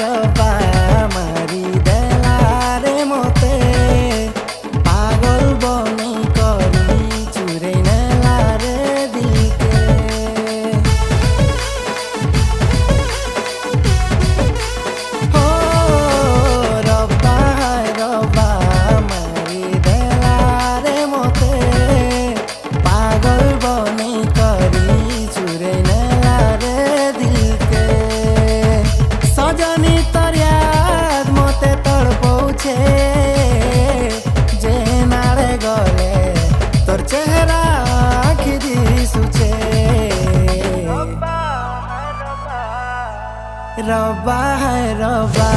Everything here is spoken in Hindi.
रब्बा मारी देला रे मोते पागल बनी करी चुरे नेला रे दिलके हो रब्बा मारी देला रे मोते पागल बनी करी चुरे नेला रे दिलके सजनी तोर याद मते तड़पौछे जे नारे गले तोर चेहरा आँखि दिसुछे रब्बा है रब्बा